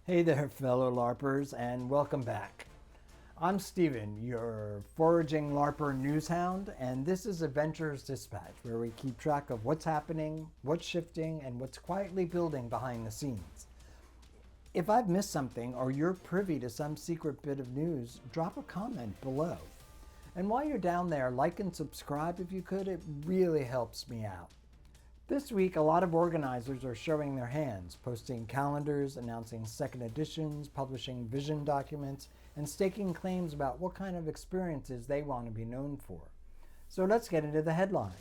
Hey there, fellow LARPers, and welcome back. I'm Steven, your foraging LARPer newshound, and this is Adventurer's Dispatch, where we keep track of what's happening, what's shifting, and what's quietly building behind the scenes. If I've missed something or you're privy to some secret bit of news, drop a comment below. And while you're down there, like and subscribe if you could, it really helps me out. This week, a lot of organizers are showing their hands, posting calendars, announcing second editions, publishing vision documents, and staking claims about what kind of experiences they want to be known for. So let's get into the headline.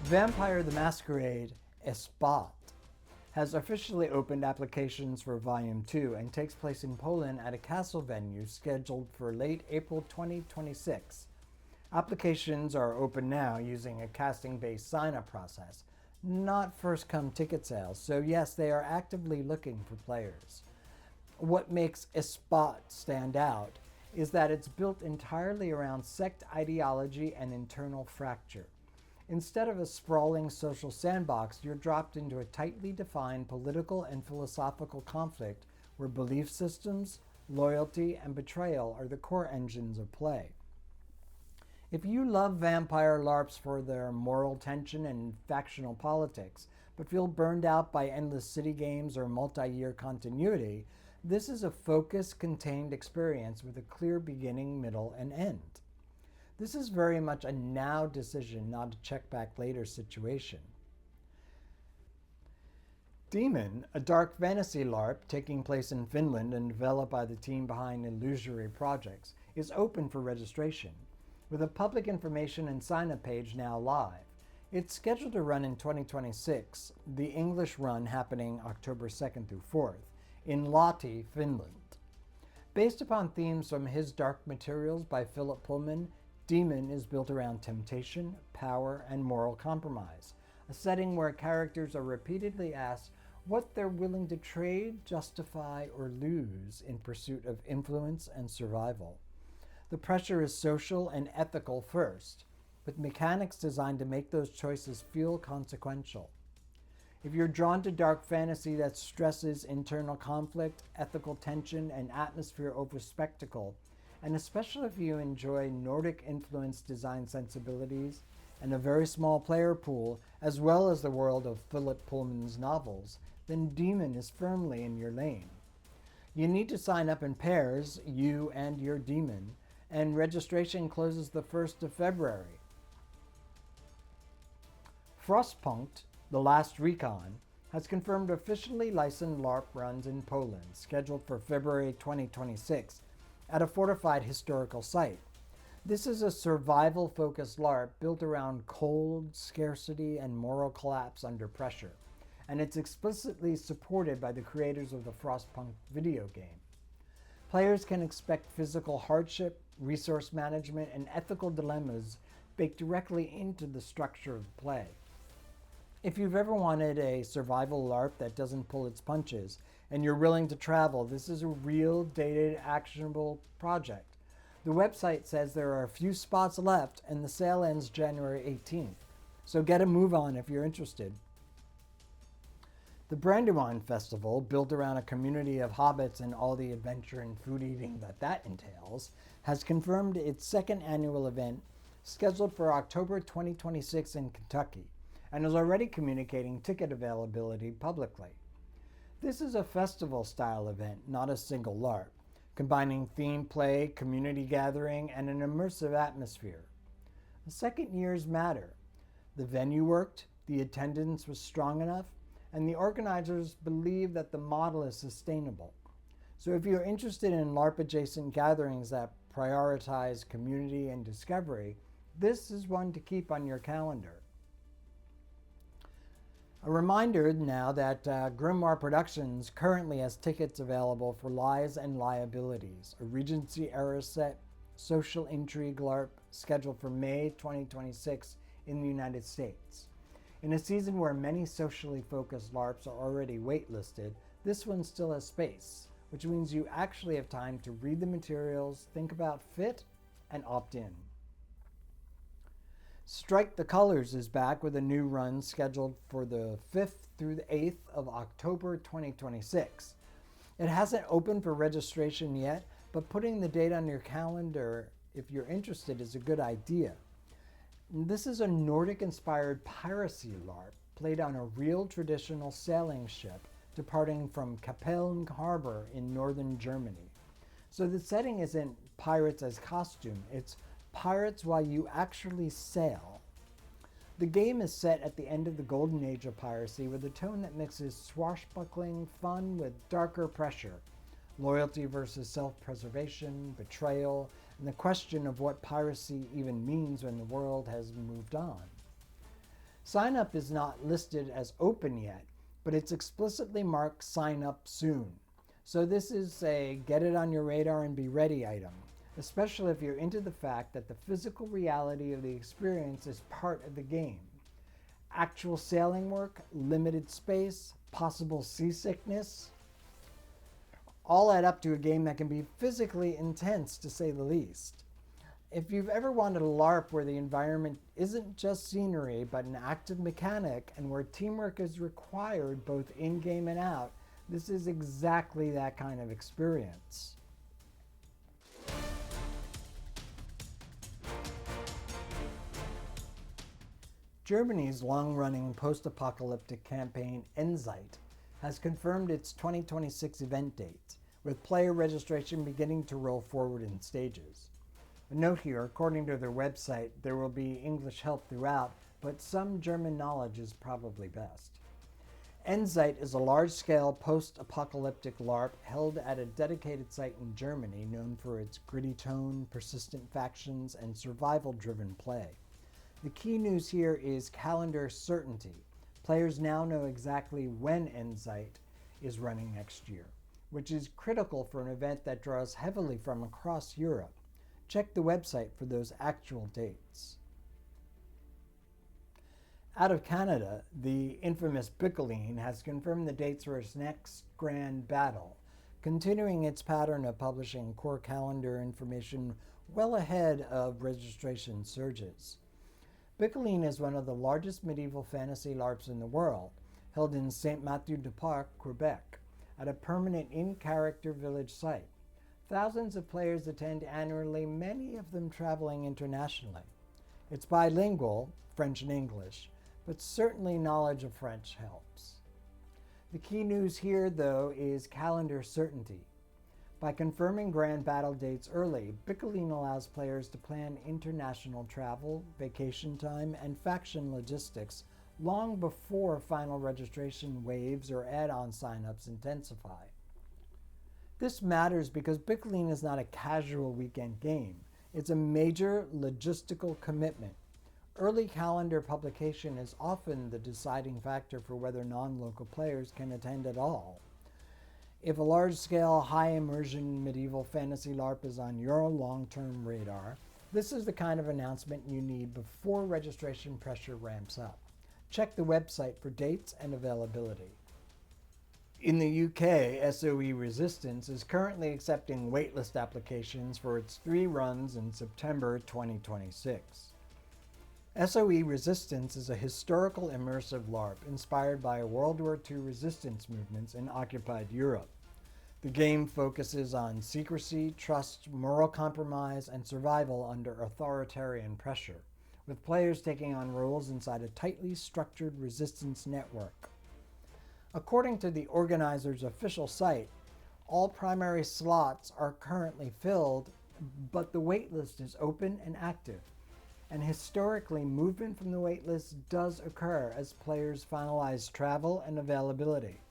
Vampire the Masquerade LARP has officially opened applications for Volume 2 and takes place in Poland at a castle venue scheduled for late April 2026. Applications are open now using a casting-based sign-up process, not first-come ticket sales, so yes, they are actively looking for players. What makes LARP stand out is that it's built entirely around sect ideology and internal fracture. Instead of a sprawling social sandbox, you're dropped into a tightly defined political and philosophical conflict where belief systems, loyalty, and betrayal are the core engines of play. If you love vampire LARPs for their moral tension and factional politics, but feel burned out by endless city games or multi-year continuity, this is a focused, contained experience with a clear beginning, middle, and end. This is very much a now decision, not a check back later situation. Demon, a dark fantasy LARP taking place in Finland and developed by the team behind Illusory Projects, is open for registration, with a public information and sign-up page now live. It's scheduled to run in 2026, the English run happening October 2nd through 4th, in Lahti, Finland. Based upon themes from His Dark Materials by Philip Pullman, Demon is built around temptation, power, and moral compromise, a setting where characters are repeatedly asked what they're willing to trade, justify, or lose in pursuit of influence and survival. The pressure is social and ethical first, with mechanics designed to make those choices feel consequential. If you're drawn to dark fantasy that stresses internal conflict, ethical tension, and atmosphere over spectacle, and especially if you enjoy Nordic-influenced design sensibilities and a very small player pool, as well as the world of Philip Pullman's novels, then Demon is firmly in your lane. You need to sign up in pairs, you and your demon, and registration closes the 1st of February. Frostpunkt, The Last Recon, has confirmed officially licensed LARP runs in Poland, scheduled for February 2026, at a fortified historical site. This is a survival-focused LARP built around cold, scarcity, and moral collapse under pressure, and it's explicitly supported by the creators of the Frostpunkt video game. Players can expect physical hardship, resource management, and ethical dilemmas baked directly into the structure of play. If you've ever wanted a survival LARP that doesn't pull its punches, and you're willing to travel, this is a real, dated, actionable project. The website says there are a few spots left, and the sale ends January 18th. So get a move on if you're interested. The Brandywine Festival, built around a community of hobbits and all the adventure and food eating that entails, has confirmed its second annual event, scheduled for October 2026 in Kentucky, and is already communicating ticket availability publicly. This is a festival-style event, not a single LARP, combining theme play, community gathering, and an immersive atmosphere. The second years matter. The venue worked, the attendance was strong enough, and the organizers believe that the model is sustainable. So if you're interested in LARP-adjacent gatherings that prioritize community and discovery, this is one to keep on your calendar. A reminder now that Grimoire Productions currently has tickets available for Lies and Liabilities, a Regency-era set social intrigue LARP scheduled for May 2026 in the United States. In a season where many socially focused LARPs are already waitlisted, this one still has space, which means you actually have time to read the materials, think about fit, and opt in. Strike the Colors is back with a new run scheduled for the 5th through the 8th of October 2026. It hasn't opened for registration yet, but putting the date on your calendar if you're interested is a good idea. This is a Nordic-inspired piracy LARP played on a real traditional sailing ship departing from Kapellen Harbor in northern Germany. So the setting isn't pirates as costume, it's pirates while you actually sail. The game is set at the end of the golden age of piracy with a tone that mixes swashbuckling fun with darker pressure, loyalty versus self-preservation, betrayal, and the question of what piracy even means when the world has moved on. Sign up is not listed as open yet, but it's explicitly marked sign up soon. So this is a get it on your radar and be ready item, especially if you're into the fact that the physical reality of the experience is part of the game. Actual sailing work, limited space, possible seasickness, all add up to a game that can be physically intense to say the least. If you've ever wanted a LARP where the environment isn't just scenery but an active mechanic and where teamwork is required both in-game and out, this is exactly that kind of experience. Germany's long-running post-apocalyptic campaign Endzeit has confirmed its 2026 event date, with player registration beginning to roll forward in stages. A note here, according to their website, there will be English help throughout, but some German knowledge is probably best. Endzeit is a large-scale post-apocalyptic LARP held at a dedicated site in Germany known for its gritty tone, persistent factions, and survival-driven play. The key news here is calendar certainty. Players now know exactly when Endzeit is running next year, which is critical for an event that draws heavily from across Europe. Check the website for those actual dates. Out of Canada, the infamous Bickeline has confirmed the dates for its next grand battle, continuing its pattern of publishing core calendar information well ahead of registration surges. Bickeline is one of the largest medieval fantasy LARPs in the world, held in Saint-Mathieu-du-Parc, Quebec, at a permanent in-character village site. Thousands of players attend annually, many of them traveling internationally. It's bilingual, French and English, but certainly knowledge of French helps. The key news here, though, is calendar certainty. By confirming grand battle dates early, Bickeline allows players to plan international travel, vacation time, and faction logistics long before final registration waves or add-on signups intensify. This matters because Bickeline is not a casual weekend game. It's a major logistical commitment. Early calendar publication is often the deciding factor for whether non-local players can attend at all. If a large-scale, high-immersion medieval fantasy LARP is on your long-term radar, this is the kind of announcement you need before registration pressure ramps up. Check the website for dates and availability. In the UK, SOE Resistance is currently accepting waitlist applications for its 3 runs in September 2026. SOE Resistance is a historical immersive LARP inspired by World War II resistance movements in occupied Europe. The game focuses on secrecy, trust, moral compromise, and survival under authoritarian pressure, with players taking on roles inside a tightly structured resistance network. According to the organizer's official site, all primary slots are currently filled, but the waitlist is open and active. And historically, movement from the waitlist does occur as players finalize travel and availability.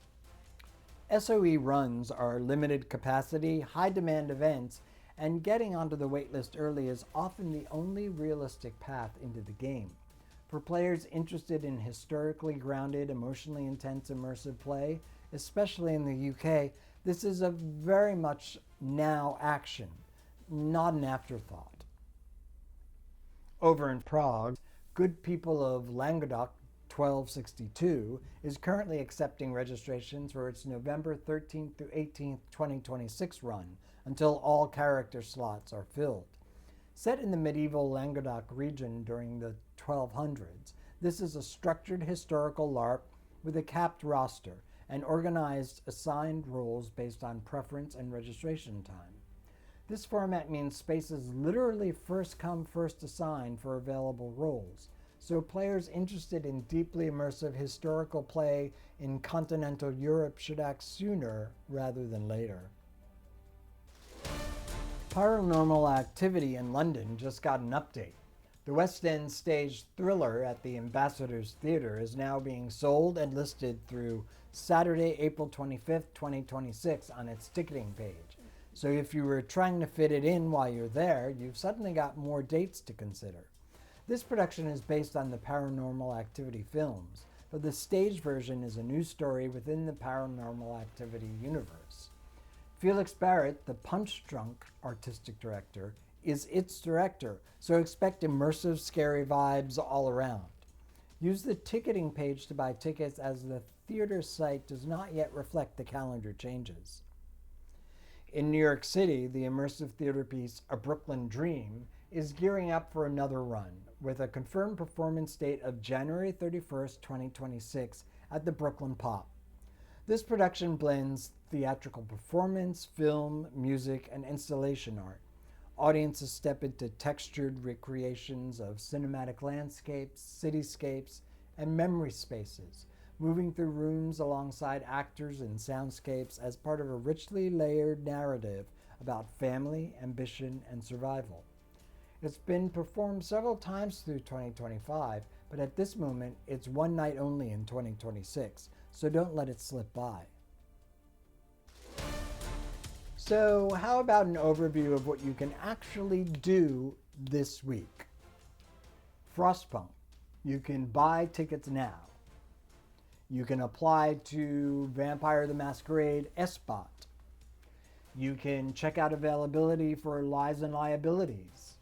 SOE runs are limited capacity, high demand events, and getting onto the waitlist early is often the only realistic path into the game. For players interested in historically grounded, emotionally intense immersive play, especially in the UK, this is a very much now action, not an afterthought. Over in Prague, Good People of Languedoc 1262 is currently accepting registrations for its November 13th through 18th, 2026 run until all character slots are filled. Set in the medieval Languedoc region during the 1200s. This is a structured historical LARP with a capped roster and organized assigned roles based on preference and registration time. This format means spaces literally first come, first assigned for available roles, so players interested in deeply immersive historical play in continental Europe should act sooner rather than later. Paranormal Activity in London just got an update. The West End staged thriller at the Ambassadors Theatre is now being sold and listed through Saturday, April 25th, 2026 on its ticketing page. So if you were trying to fit it in while you're there, you've suddenly got more dates to consider. This production is based on the Paranormal Activity films, but the stage version is a new story within the Paranormal Activity universe. Felix Barrett, the punch-drunk artistic director, is its director, so expect immersive, scary vibes all around. Use the ticketing page to buy tickets as the theater site does not yet reflect the calendar changes. In New York City, the immersive theater piece A Brooklyn Dream is gearing up for another run, with a confirmed performance date of January 31st, 2026 at the Brooklyn Pop. This production blends theatrical performance, film, music, and installation art. Audiences step into textured recreations of cinematic landscapes, cityscapes, and memory spaces, moving through rooms alongside actors and soundscapes as part of a richly layered narrative about family, ambition, and survival. It's been performed several times through 2025, but at this moment, it's one night only in 2026, so don't let it slip by. So how about an overview of what you can actually do this week? Frostpunk. You can buy tickets now. You can apply to Vampire the Masquerade SBOT. You can check out availability for Lies and Liabilities.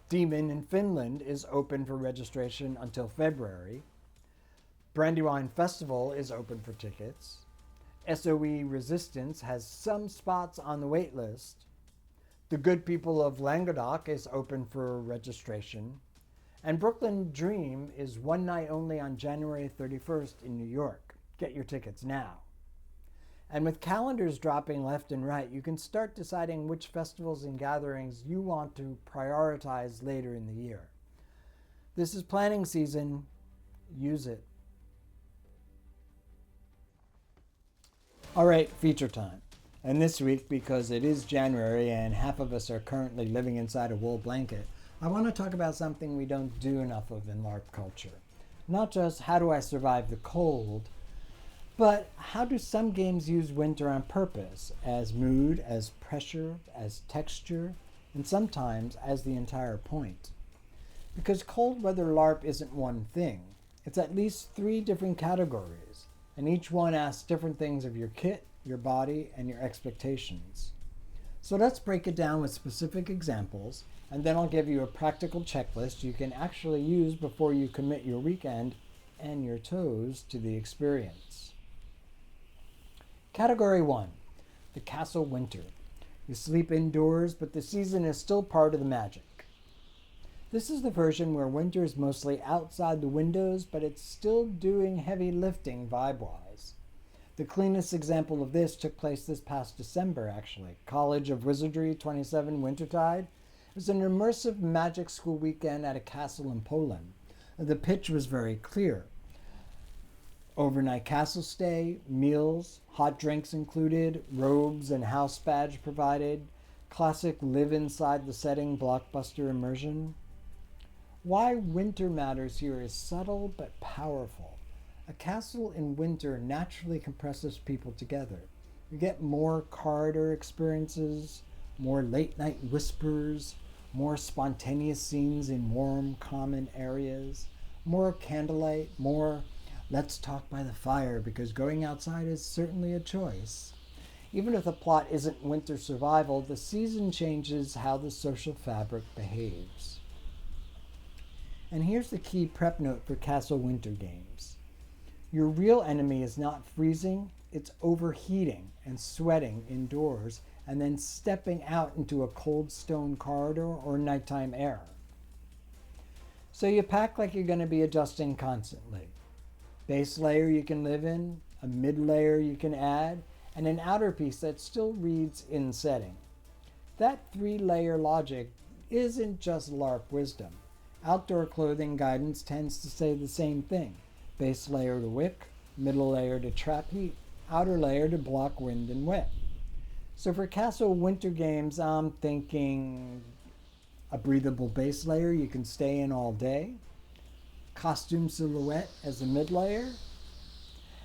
Demon in Finland is open for registration until February. Brandywine Festival is open for tickets. SOE Resistance has some spots on the wait list. The Good People of Languedoc is open for registration. And Brooklyn Dream is one night only on January 31st in New York. Get your tickets now. And with calendars dropping left and right, you can start deciding which festivals and gatherings you want to prioritize later in the year. This is planning season. Use it. All right, feature time. And this week, because it is January and half of us are currently living inside a wool blanket, I want to talk about something we don't do enough of in LARP culture. Not just how do I survive the cold, but how do some games use winter on purpose, as mood, as pressure, as texture, and sometimes as the entire point. Because cold weather LARP isn't one thing. It's at least 3 different categories, and each one asks different things of your kit, your body, and your expectations. So let's break it down with specific examples, and then I'll give you a practical checklist you can actually use before you commit your weekend and your toes to the experience. Category 1, the Castle Winter. You sleep indoors, but the season is still part of the magic. This is the version where winter is mostly outside the windows, but it's still doing heavy lifting vibe-wise. The cleanest example of this took place this past December, actually. College of Wizardry 27 Wintertide. It was an immersive magic school weekend at a castle in Poland. The pitch was very clear. Overnight castle stay, meals, hot drinks included, robes and house badge provided, classic live inside the setting blockbuster immersion. Why winter matters here is subtle but powerful. A castle in winter naturally compresses people together. You get more corridor experiences, more late night whispers, more spontaneous scenes in warm, common areas, more candlelight, more let's talk by the fire because going outside is certainly a choice. Even if the plot isn't winter survival, the season changes how the social fabric behaves. And here's the key prep note for Castle Winter games. Your real enemy is not freezing, it's overheating and sweating indoors and then stepping out into a cold stone corridor or nighttime air. So you pack like you're going to be adjusting constantly. Base layer you can live in, a mid layer you can add, and an outer piece that still reads in setting. That 3-layer logic isn't just LARP wisdom. Outdoor clothing guidance tends to say the same thing. Base layer to wick, middle layer to trap heat, outer layer to block wind and wet. So for castle winter games, I'm thinking a breathable base layer you can stay in all day, costume silhouette as a mid layer,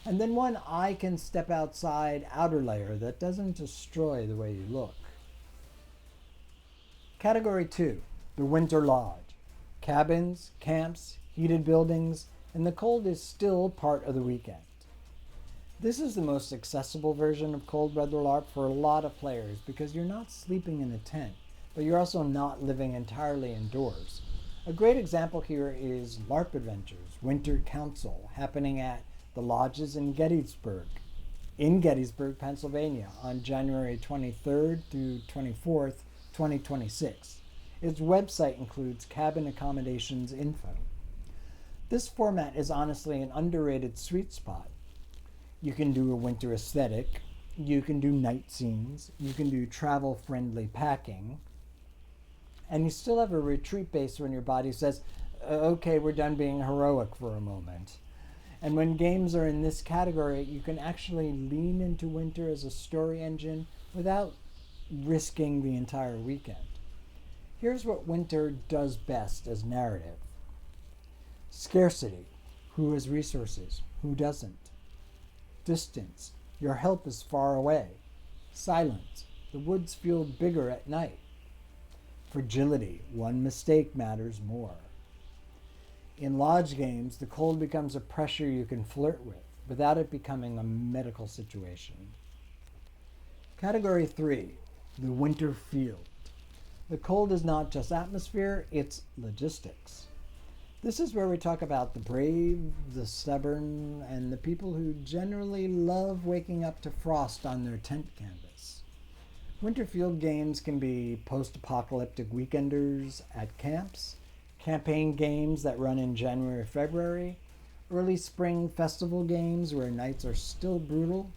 and then one I can step outside outer layer that doesn't destroy the way you look. Category 2, the winter lodge. Cabins, camps, heated buildings, and the cold is still part of the weekend. This is the most accessible version of cold weather LARP for a lot of players because you're not sleeping in a tent, but you're also not living entirely indoors. A great example here is LARP Adventures Winter Council, happening at the lodges in Gettysburg, Pennsylvania, on January 23rd through 24th, 2026. Its website includes cabin accommodations info. This format is honestly an underrated sweet spot. You can do a winter aesthetic, you can do night scenes, you can do travel-friendly packing, and you still have a retreat base when your body says, okay, we're done being heroic for a moment. And when games are in this category, you can actually lean into winter as a story engine without risking the entire weekend. Here's what winter does best as narrative. Scarcity. Who has resources? Who doesn't? Distance. Your help is far away. Silence. The woods feel bigger at night. Fragility. One mistake matters more. In lodge games, the cold becomes a pressure you can flirt with without it becoming a medical situation. Category 3, the winter field. The cold is not just atmosphere, it's logistics. This is where we talk about the brave, the stubborn, and the people who generally love waking up to frost on their tent canvas. Winter field games can be post-apocalyptic weekenders at camps, campaign games that run in January, February, early spring festival games where nights are still brutal,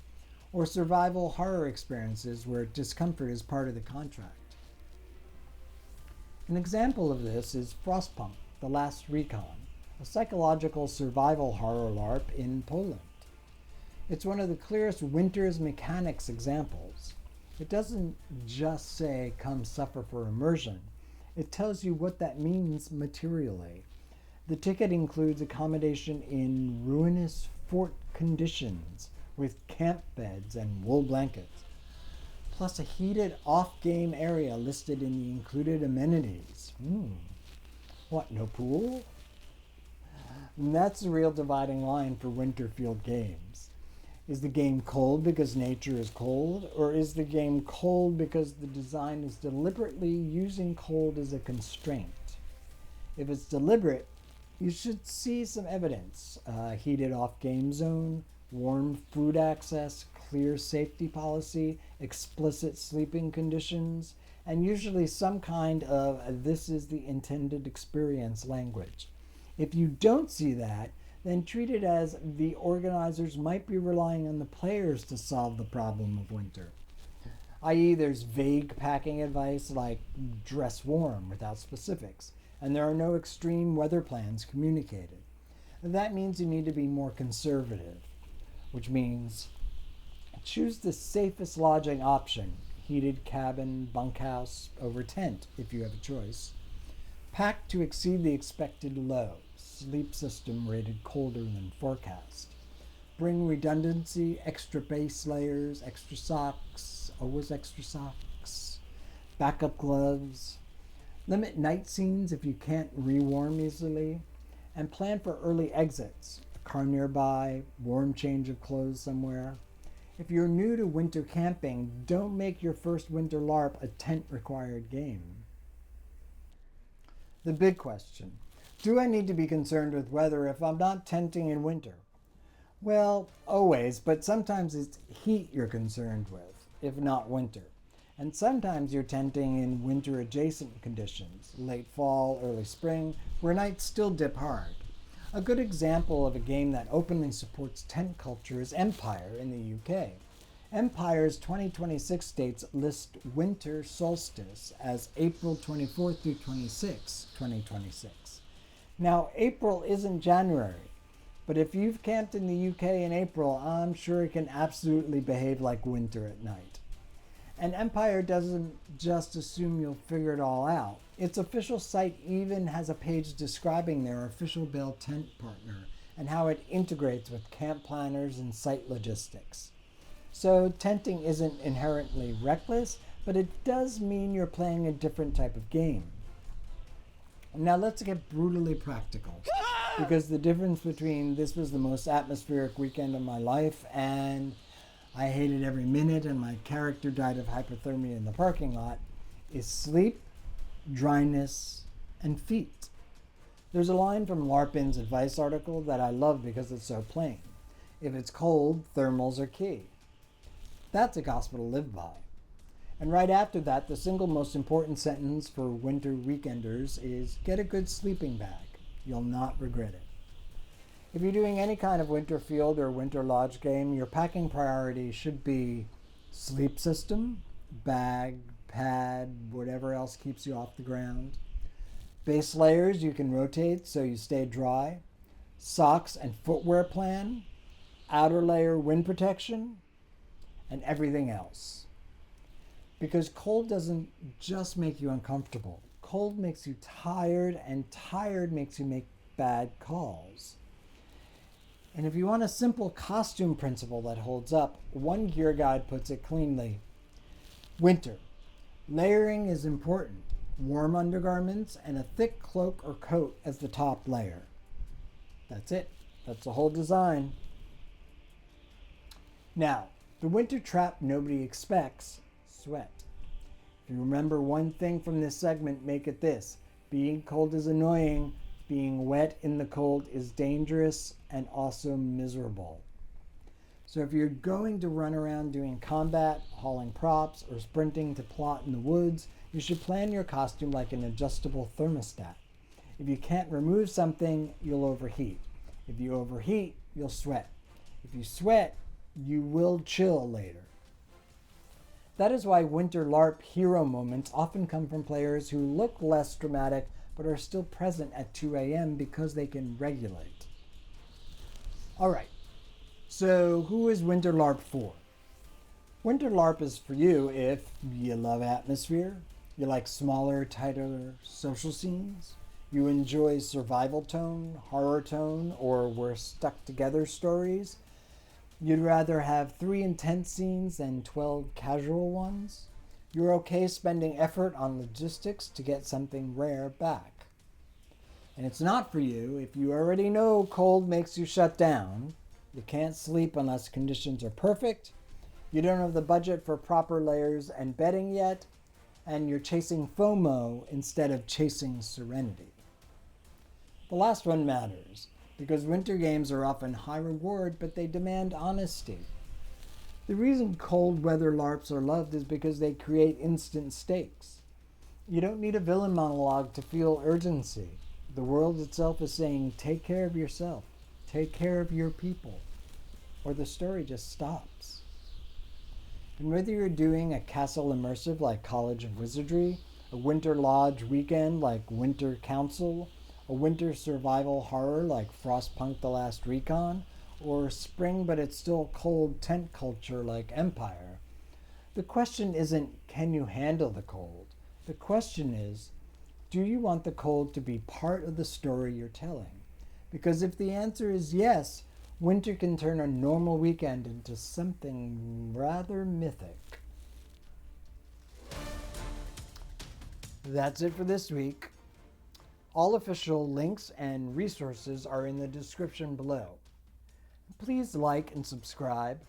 or survival horror experiences where discomfort is part of the contract. An example of this is Frostpunk, The Last Recon, a psychological survival horror LARP in Poland. It's one of the clearest winter's mechanics examples. It doesn't just say, come suffer for immersion. It tells you what that means materially. The ticket includes accommodation in ruinous fort conditions with camp beds and wool blankets, plus a heated off-game area listed in the included amenities. What, no pool? And that's the real dividing line for winter field games. Is the game cold because nature is cold, or is the game cold because the design is deliberately using cold as a constraint? If it's deliberate, you should see some evidence. Heated off-game zone, warm food access, clear safety policy, explicit sleeping conditions, and usually some kind of this is the intended experience language. If you don't see that, then treat it as the organizers might be relying on the players to solve the problem of winter. I.e., there's vague packing advice like dress warm without specifics, and there are no extreme weather plans communicated. That means you need to be more conservative, which means choose the safest lodging option, heated cabin, bunkhouse, over tent if you have a choice. Pack to exceed the expected low, sleep system rated colder than forecast. Bring redundancy, extra base layers, extra socks, always extra socks, backup gloves. Limit night scenes if you can't rewarm easily, and plan for early exits, a car nearby, warm change of clothes somewhere. If you're new to winter camping, don't make your first winter LARP a tent-required game. The big question, do I need to be concerned with weather if I'm not tenting in winter? Well, always, but sometimes it's heat you're concerned with, if not winter. And sometimes you're tenting in winter-adjacent conditions, late fall, early spring, where nights still dip hard. A good example of a game that openly supports tent culture is Empire in the UK. Empire's 2026 dates list winter solstice as April 24th through 26, 2026. Now, April isn't January, but if you've camped in the UK in April, I'm sure it can absolutely behave like winter at night. And Empire doesn't just assume you'll figure it all out. Its official site even has a page describing their official Bale tent partner and how it integrates with camp planners and site logistics. So tenting isn't inherently reckless, but it does mean you're playing a different type of game. Now let's get brutally practical, because the difference between this was the most atmospheric weekend of my life and I hated every minute and my character died of hypothermia in the parking lot is sleep, dryness, and feet. There's a line from LARPin's advice article that I love because it's so plain. If it's cold, thermals are key. That's a gospel to live by. And right after that, the single most important sentence for winter weekenders is get a good sleeping bag. You'll not regret it. If you're doing any kind of winter field or winter lodge game, your packing priority should be sleep system, bag, pad, whatever else keeps you off the ground. Base layers you can rotate so you stay dry. Socks and footwear plan. Outer layer wind protection. And everything else. Because cold doesn't just make you uncomfortable. Cold makes you tired, and tired makes you make bad calls. And if you want a simple costume principle that holds up, one gear guide puts it cleanly. Winter. Layering is important. Warm undergarments and a thick cloak or coat as the top layer. That's it. That's the whole design. Now, the winter trap nobody expects, sweat. If you remember one thing from this segment, make it this. Being cold is annoying. Being wet in the cold is dangerous and also miserable. So if you're going to run around doing combat, hauling props, or sprinting to plot in the woods, you should plan your costume like an adjustable thermostat. If you can't remove something, you'll overheat. If you overheat, you'll sweat. If you sweat, you will chill later. That is why winter LARP hero moments often come from players who look less dramatic but are still present at 2 a.m. because they can regulate. All right, so who is winter LARP for? Winter LARP is for you if you love atmosphere, you like smaller, tighter social scenes, you enjoy survival tone, horror tone, or we're stuck together stories. You'd rather have 3 intense scenes than 12 casual ones. You're okay spending effort on logistics to get something rare back. And it's not for you if you already know cold makes you shut down, you can't sleep unless conditions are perfect, you don't have the budget for proper layers and bedding yet, and you're chasing FOMO instead of chasing serenity. The last one matters, because winter games are often high reward, but they demand honesty. The reason cold weather LARPs are loved is because they create instant stakes. You don't need a villain monologue to feel urgency. The world itself is saying, take care of yourself, take care of your people, or the story just stops. And whether you're doing a castle immersive like College of Wizardry, a winter lodge weekend like Winter Council, a winter survival horror like Frostpunk The Last Recon, or spring but it's still cold tent culture like Empire, the question isn't, can you handle the cold? The question is, do you want the cold to be part of the story you're telling? Because if the answer is yes, winter can turn a normal weekend into something rather mythic. That's it for this week. All official links and resources are in the description below. Please like and subscribe.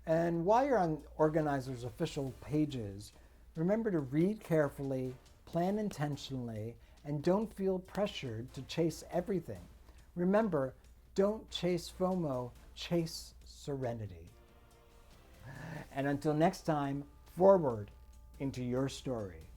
And while you're on organizers' official pages, remember to read carefully, plan intentionally, and don't feel pressured to chase everything. Remember, don't chase FOMO, chase serenity. And until next time, forward, into your story.